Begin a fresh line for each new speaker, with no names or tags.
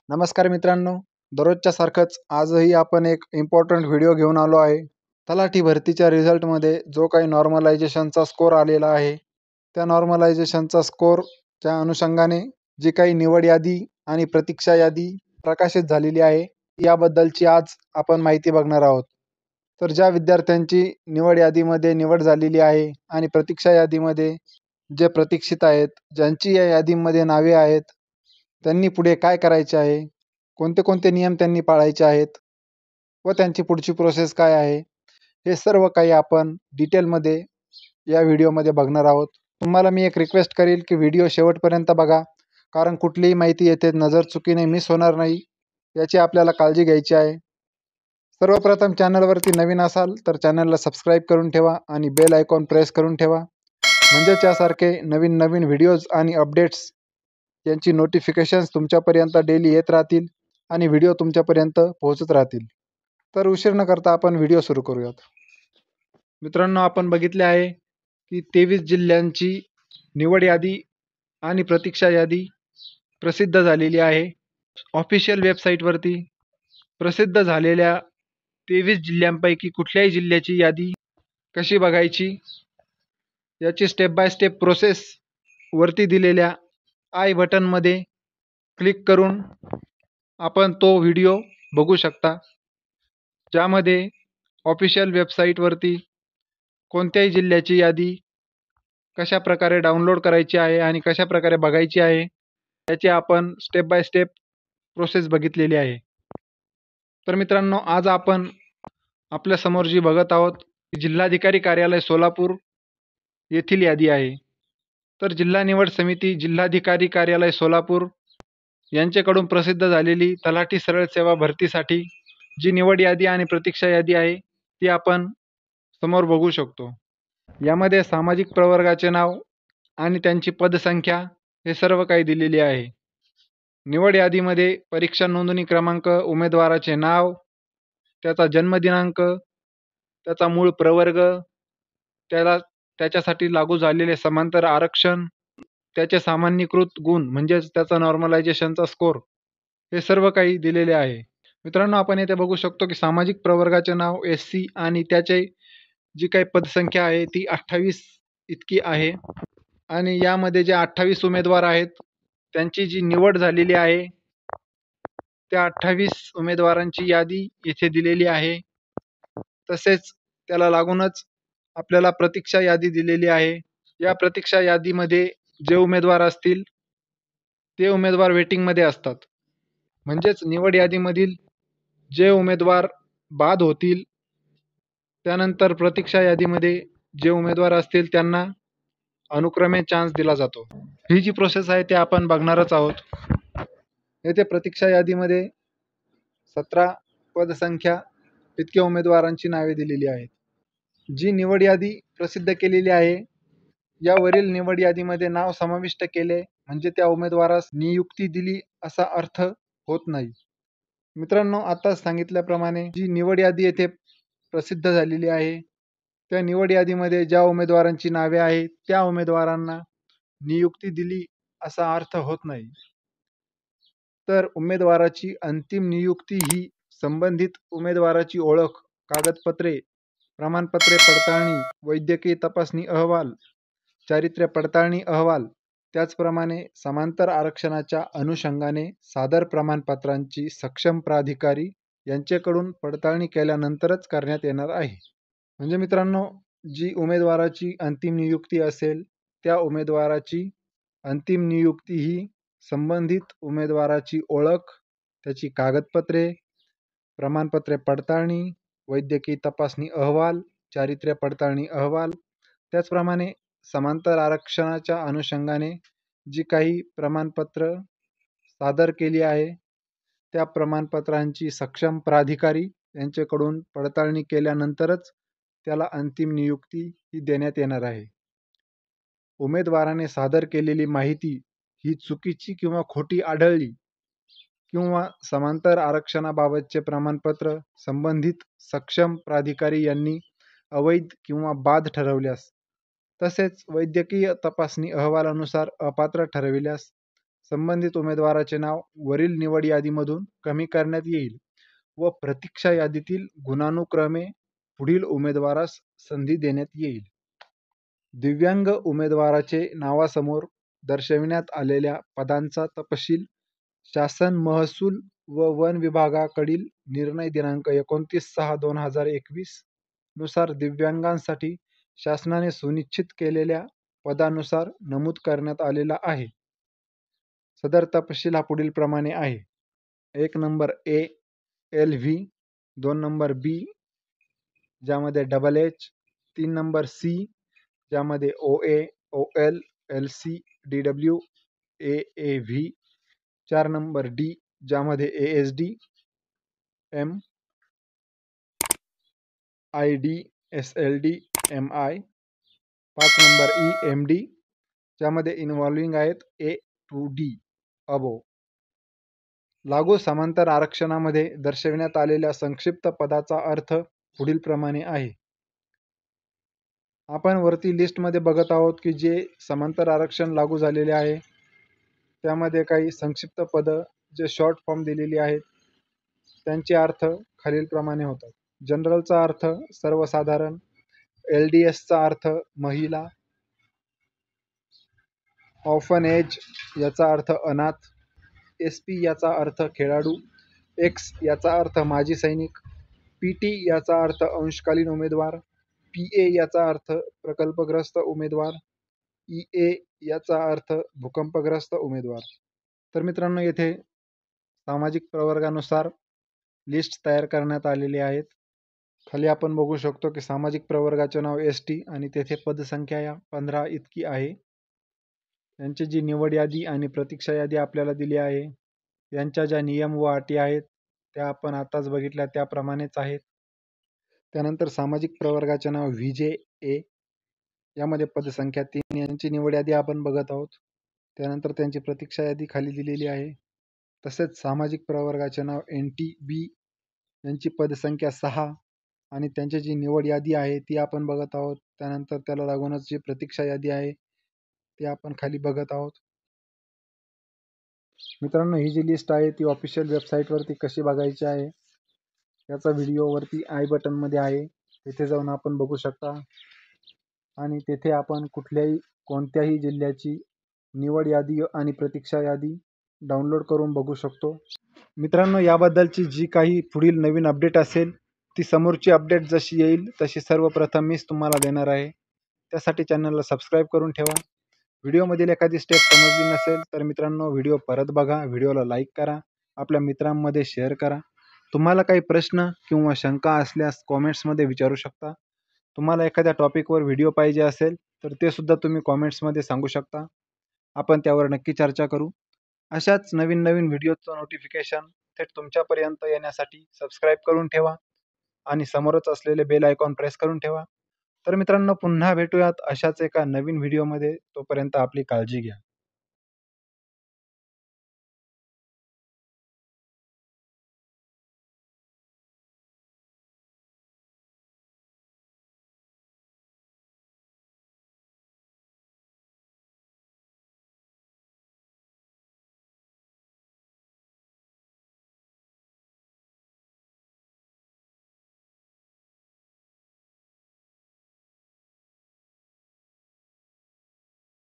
नमस्कार मित्रांनो, दररोजच्या सारखंच आजही आपण एक इम्पॉर्टंट व्हिडिओ घेऊन आलो आहे. तलाठी भरतीच्या रिझल्टमध्ये जो काही नॉर्मलायझेशनचा स्कोर आलेला आहे, त्या नॉर्मलायझेशनचा स्कोरच्या अनुषंगाने जी काही निवड यादी आणि प्रतीक्षा यादी प्रकाशित झालेली आहे, याबद्दलची आज आपण माहिती बघणार आहोत. तर ज्या विद्यार्थ्यांची निवड यादीमध्ये निवड झालेली आहे आणि प्रतीक्षा यादीमध्ये जे प्रतीक्षित आहेत, ज्यांची या यादीमध्ये नावे आहेत, त्यांनी पुढे काय करायचे आहे, कोणते कोणते नियम त्यांनी पाळायचे आहेत व त्यांची पुढची प्रोसेस काय आहे, हे सर्व काही आपण डिटेलमध्ये या व्हिडिओमध्ये बघणार आहोत. तुम्हाला मी एक रिक्वेस्ट करेल की व्हिडिओ शेवटपर्यंत बघा, कारण कुठलीही माहिती येथे नजर चुकीने मिस होणार नाही, याची आपल्याला काळजी घ्यायची आहे. सर्वप्रथम चॅनलवरती नवीन असाल तर चॅनलला सबस्क्राईब करून ठेवा आणि बेल आयकॉन प्रेस करून ठेवा, म्हणजेच यासारखे नवीन नवीन व्हिडिओज आणि अपडेट्स यांची नोटिफिकेशन्स तुमच्यापर्यंत डेली येत राहतील आणि व्हिडिओ तुमच्यापर्यंत पोहोचत राहतील. तर उशीर न करता आपण व्हिडिओ सुरू करूयात. मित्रांनो, आपण बघितले आहे की 23 जिल्ह्यांची निवड यादी आणि प्रतीक्षा यादी प्रसिद्ध झालेली आहे. ऑफिशियल वेबसाईटवरती प्रसिद्ध झालेल्या 23 जिल्ह्यांपैकी कुठल्याही जिल्ह्याची यादी कशी बघायची याची स्टेप बाय स्टेप प्रोसेस वरती दिलेल्या आय बटनमध्ये क्लिक करून आपण तो व्हिडिओ बघू शकता, ज्यामध्ये ऑफिशियल वेबसाईटवरती कोणत्याही जिल्ह्याची यादी कशा प्रकारे डाउनलोड करायची आहे आणि कशा प्रकारे बघायची आहे याची आपण स्टेप बाय स्टेप प्रोसेस बघितलेली आहे. तर मित्रांनो, आज आपण आपल्यासमोर जी बघत आहोत ती जिल्हाधिकारी कार्यालय सोलापूर येथील यादी आहे. तर जिल्हा निवड समिती जिल्हाधिकारी कार्यालय सोलापूर यांच्याकडून प्रसिद्ध झालेली तलाठी सरळ सेवा भरतीसाठी जी निवड यादी आणि प्रतीक्षा यादी आहे ती आपण समोर बघू शकतो. यामध्ये सामाजिक प्रवर्गाचे नाव आणि त्यांची पदसंख्या हे सर्व काही दिलेले आहे. निवड यादीमध्ये परीक्षा नोंदणी क्रमांक, उमेदवाराचे नाव, त्याचा जन्मदिनांक, त्याचा मूळ प्रवर्ग, त्याच्यासाठी लागू झालेले समांतर आरक्षण, त्याचे सामान्यीकृत गुण म्हणजेच त्याचा नॉर्मलायझेशनचा स्कोर, हे सर्व काही दिलेले आहे. मित्रांनो, आपण येथे बघू शकतो की सामाजिक प्रवर्गाचे नाव SC आणि त्याचे जी काही पदसंख्या आहे ती 28 इतकी आहे आणि यामध्ये जे 28 उमेदवार आहेत त्यांची जी निवड झालेली आहे त्या 28 उमेदवारांची यादी येथे दिलेली आहे. तसेच त्याला लागूनच आपल्याला प्रतीक्षा यादी दिलेली आहे. या प्रतीक्षा यादीमध्ये जे उमेदवार असतील ते उमेदवार वेटिंगमध्ये असतात. म्हणजेच निवड यादीमधील जे उमेदवार बाद होतील त्यानंतर प्रतीक्षा यादीमध्ये जे उमेदवार असतील त्यांना अनुक्रमे चान्स दिला जातो. ही जी प्रोसेस आहे ते आपण बघणारच आहोत. येथे प्रतीक्षा यादीमध्ये 17 पदसंख्या इतक्या उमेदवारांची नावे दिलेली आहेत. जी निवड यादी प्रसिद्ध केलेली आहे यावरील निवड यादीमध्ये नाव समाविष्ट केले म्हणजे त्या उमेदवारास नियुक्ती दिली असा अर्थ होत नाही. मित्रांनो, आता सांगितल्याप्रमाणे जी निवड यादी येथे प्रसिद्ध झालेली आहे त्या निवड यादीमध्ये ज्या उमेदवारांची नावे आहेत त्या उमेदवारांना नियुक्ती दिली असा अर्थ होत नाही. तर उमेदवाराची अंतिम नियुक्ती ही संबंधित उमेदवाराची ओळख, कागदपत्रे, प्रमाणपत्रे पडताळणी, वैद्यकीय तपासणी अहवाल, चारित्र्य पडताळणी अहवाल, त्याचप्रमाणे समांतर आरक्षणाच्या अनुषंगाने सादर प्रमाणपत्रांची सक्षम प्राधिकारी यांच्याकडून पडताळणी केल्यानंतरच करण्यात येणार आहे. म्हणजे मित्रांनो, जी उमेदवाराची अंतिम नियुक्ती असेल त्या उमेदवाराची अंतिम नियुक्ती ही संबंधित उमेदवाराची ओळख, त्याची कागदपत्रे, प्रमाणपत्रे पडताळणी, वैद्यकीय तपासणी अहवाल, चारित्र्य पडताळणी अहवाल, त्याचप्रमाणे समांतर आरक्षणाच्या अनुषंगाने जी काही प्रमाणपत्र सादर केली आहे त्या प्रमाणपत्रांची सक्षम प्राधिकारी यांच्याकडून पडताळणी केल्यानंतरच त्याला अंतिम नियुक्ती ही देण्यात येणार आहे. उमेदवाराने सादर केलेली माहिती ही चुकीची किंवा खोटी आढळली किंवा समांतर आरक्षणाबाबतचे प्रमाणपत्र संबंधित सक्षम प्राधिकारी यांनी अवैध किंवा बाद ठरवल्यास, तसेच वैद्यकीय तपासणी अहवालानुसार अपात्र ठरविल्यास संबंधित उमेदवाराचे नाव वरील निवड यादीमधून कमी करण्यात येईल व प्रतीक्षा यादीतील गुणानुक्रमे पुढील उमेदवारास संधी देण्यात येईल. दिव्यांग उमेदवाराचे नावासमोर दर्शविण्यात आलेल्या पदांचा तपशील शासन महसूल व वन विभागाकडील निर्णय दिनांक 29/6/2021 नुसार दिव्यांगांसाठी शासनाने सुनिश्चित केलेल्या पदानुसार नमूद करण्यात आलेला आहे. सदर तपशील हा पुढील प्रमाणे आहे. 1 नंबर ए LV, 2 नंबर बी ज्यामध्ये HH, 3 नंबर सी ज्यामध्ये OA, OL, LC, DW, AAV, 4 number D ज्यामध्ये ASD, M, ID, SLD, MI, 5 number E MD ज्यामध्ये इन्व्हॉल्विंग आहेत A to D अबोव. लागू समांतर आरक्षणामध्ये दर्शविण्यात आलेल्या संक्षिप्त पदाचा अर्थ पुढील प्रमाणे आहे. आपण वरती लिस्टमध्ये बघत आहोत की जे समांतर आरक्षण लागू झालेले आहे त्यामध्ये काही संक्षिप्त पद जे शॉर्ट फॉर्म दिलेली आहेत त्यांचे अर्थ खालीलप्रमाणे होतात. जनरलचा अर्थ सर्वसाधारण, LDSचा अर्थ महिला, ऑर्फन एज याचा अर्थ अनाथ, SP याचा अर्थ खेळाडू, X याचा अर्थ माजी सैनिक, PT याचा अर्थ अंशकालीन उमेदवार, PA याचा अर्थ प्रकल्पग्रस्त उमेदवार, EA याचा अर्थ भूकंपग्रस्त उमेदवार. तर मित्रांनो येथे सामाजिक प्रवर्गानुसार लिस्ट तयार करण्यात आलेली आहेत. खाली आपण बघू शकतो की सामाजिक प्रवर्गाचे नाव ST आणि तेथे पदसंख्या 15 इतकी आहे. यांची जी निवड यादी आणि प्रतीक्षा यादी आपल्याला दिली आहे. यांच्या ज्या नियम व अटी आहेत त्या आपण आताच बघितल्या त्याप्रमाणेच आहेत. त्यानंतर सामाजिक प्रवर्गाचे नाव VJA यामध्ये पदसंख्या 3 यांची निवड यादी आपण बघत आहोत. त्यानंतर त्यांची प्रतीक्षा यादी खाली दिलेली आहे. तसेच सामाजिक प्रवर्गाचे नाव NTB यांची पदसंख्या 6 आणि त्यांची जी निवड यादी आहे ती आपण बघत आहोत. त्यानंतर त्याला लागूनच जी प्रतीक्षा यादी आहे ती आपण खाली बघत आहोत. मित्रांनो ही जी लिस्ट आहे ती ऑफिशियल वेबसाईटवरती कशी बघायची आहे याचा व्हिडिओ वरती आय बटनमध्ये आहे. तिथे जाऊन आपण बघू शकता आणि तेथे आपण कोणत्याही जिल्ह्याची निवड यादी आणि प्रतीक्षा यादी डाउनलोड करून बघू शकतो. मित्रांनो याबद्दलची जी काही पुढील नवीन अपडेट असेल ती समोरची अपडेट जशी येईल तशी सर्वप्रथम मीच तुम्हाला देणार आहे. त्यासाठी चॅनलला सबस्क्राईब करून ठेवा. व्हिडिओमधील एखादी स्टेप समजली नसेल तर मित्रांनो व्हिडिओ परत बघा, व्हिडिओला लाईक करा, आपल्या मित्रांमध्ये शेअर करा. तुम्हाला काही प्रश्न किंवा शंका असल्यास कॉमेंट्समध्ये विचारू शकता. तुम्हाला एखाद्या टॉपिकवर व्हिडिओ पाहिजे असेल तर ते सुद्धा तुम्ही कॉमेंट्समध्ये सांगू शकता. आपण त्यावर नक्की चर्चा करू. अशाच नवीन व्हिडिओचं नोटिफिकेशन थेट तुमच्यापर्यंत येण्यासाठी सबस्क्राईब करून ठेवा आणि समोरच असलेले बेल आयकॉन प्रेस करून ठेवा. तर मित्रांनो पुन्हा भेटूयात अशाच एका नवीन व्हिडिओमध्ये. तोपर्यंत आपली काळजी घ्या.